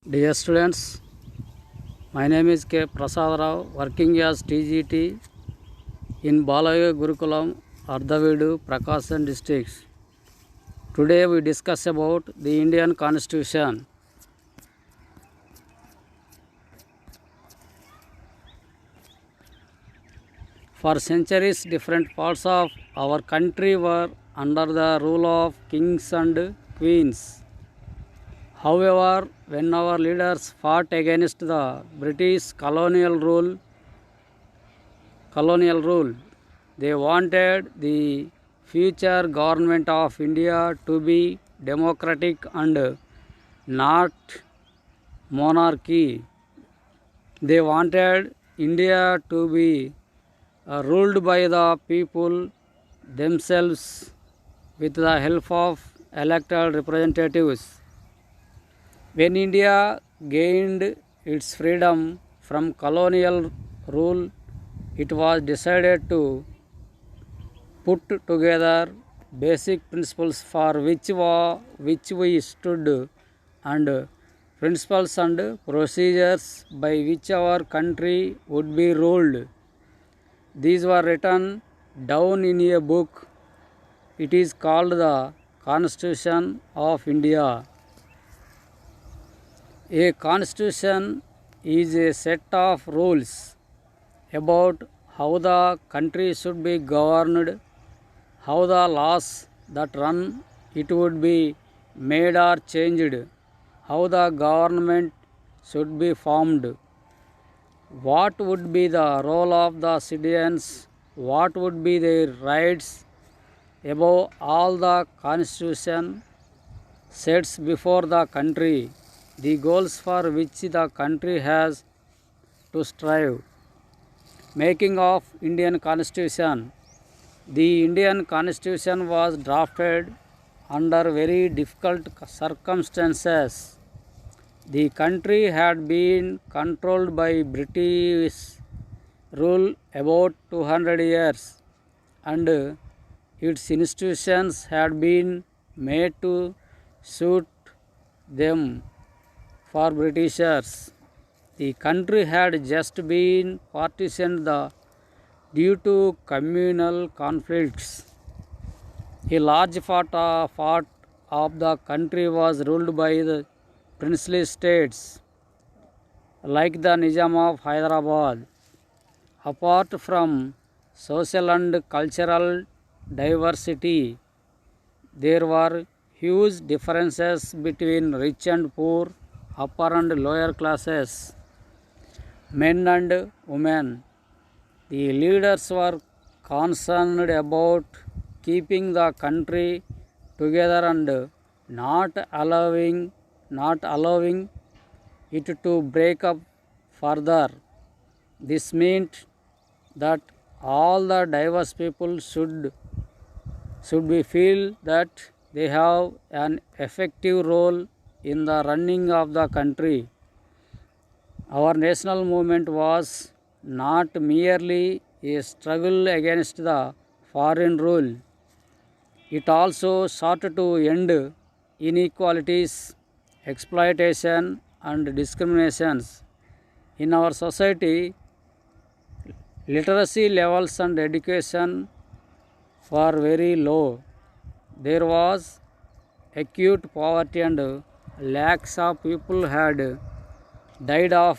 Dear students, my name is K. Prasad Rao, working as TGT in Balaya Gurukulam, Ardavidu, Prakasam districts. Today we discuss about the Indian Constitution. For centuries, different parts of our country were under the rule of kings and queens. However, when our leaders fought against the British colonial rule, they wanted the future government of India to be democratic and not monarchy. They wanted India to be ruled by the people themselves with the help of elected representatives. When India gained its freedom from colonial rule, it was decided to put together basic principles for which we stood and principles and procedures by which our country would be ruled. These were written down in a book. It is called the Constitution of India. A constitution is a set of rules about how the country should be governed, how the laws that run it would be made or changed, how the government should be formed, what would be the role of the citizens, what would be their rights. Above all, the constitution sets before the country the goals for which the country has to strive. Making of Indian Constitution. The Indian Constitution was drafted under very difficult circumstances. The country had been controlled by British rule about 200 years and its institutions had been made to suit them. For Britishers, the country had just been partitioned due to communal conflicts. A large part of the country was ruled by the princely states, like the Nizam of Hyderabad. Apart from social and cultural diversity, there were huge differences between rich and poor, upper and lower classes, men and women. The leaders were concerned about keeping the country together and not allowing it to break up further. This meant that all the diverse people should be feel that they have an effective role in the running of the country. Our national movement was not merely a struggle against the foreign rule. It also sought to end inequalities, exploitation and discriminations. In our society, literacy levels and education were very low. There was acute poverty and lakhs of people had died of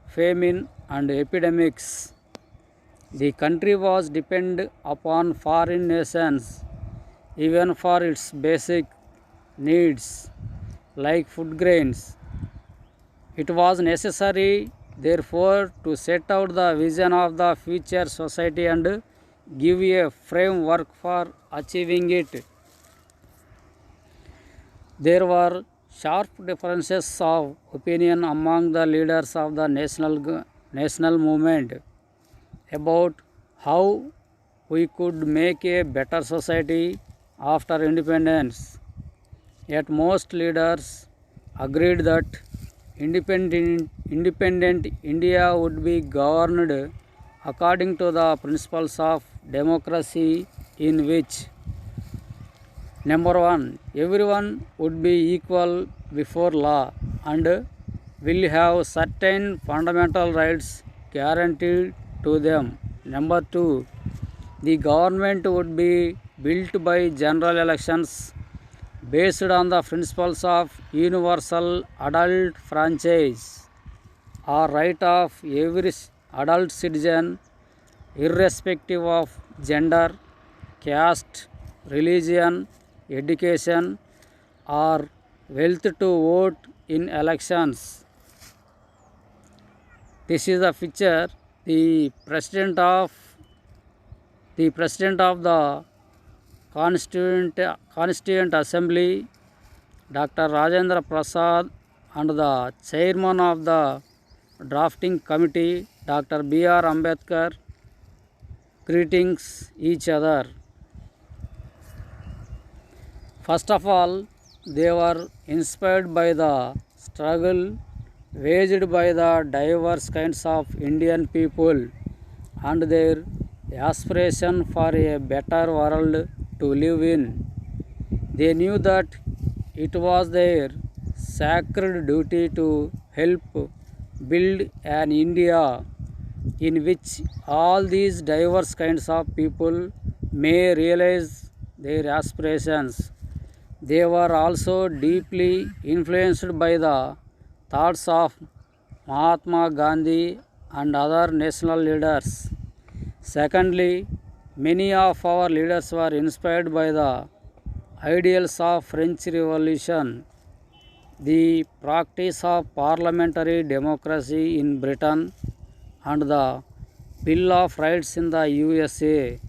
famine and epidemics. The country was dependent upon foreign nations even for its basic needs like food grains. It was necessary, therefore, to set out the vision of the future society and give a framework for achieving it. There were sharp differences of opinion among the leaders of the national movement about how we could make a better society after independence. Yet most leaders agreed that independent India would be governed according to the principles of democracy, in which Number 1, everyone would be equal before law and will have certain fundamental rights guaranteed to them. Number 2, the government would be built by general elections based on the principles of universal adult franchise or right of every adult citizen, irrespective of gender, caste, religion, education, or wealth to vote in elections. This is the picture. The President of the Constituent Assembly, Dr. Rajendra Prasad, and the Chairman of the Drafting Committee, Dr. B.R. Ambedkar, greetings each other. First of all, they were inspired by the struggle waged by the diverse kinds of Indian people and their aspiration for a better world to live in. They knew that it was their sacred duty to help build an India in which all these diverse kinds of people may realize their aspirations. They were also deeply influenced by the thoughts of Mahatma Gandhi and other national leaders. Secondly, many of our leaders were inspired by the ideals of French Revolution, the practice of parliamentary democracy in Britain, and the Bill of Rights in the USA.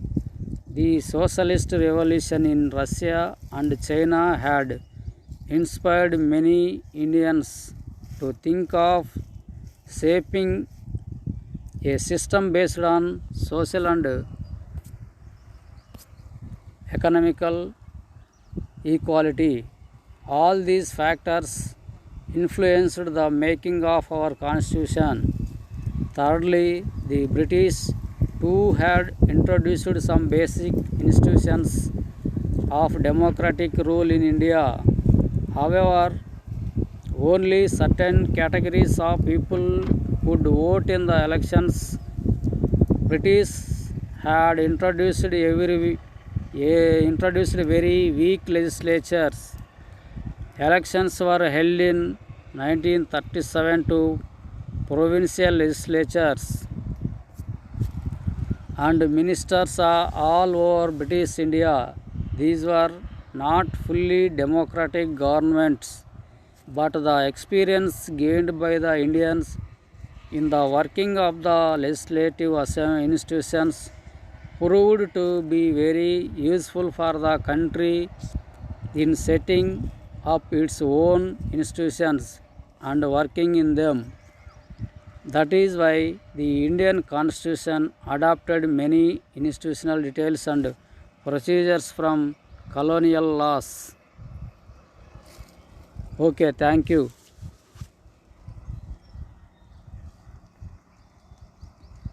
The socialist revolution in Russia and China had inspired many Indians to think of shaping a system based on social and economical equality. All these factors influenced the making of our constitution. Thirdly, the British too had introduced some basic institutions of democratic rule in India. However, only certain categories of people could vote in the elections. British had introduced very weak legislatures. Elections were held in 1937 to provincial legislatures, and ministers are all over British India. These were not fully democratic governments, but the experience gained by the Indians in the working of the legislative institutions proved to be very useful for the country in setting up its own institutions and working in them. That is why the Indian Constitution adopted many institutional details and procedures from colonial laws. Okay, thank you.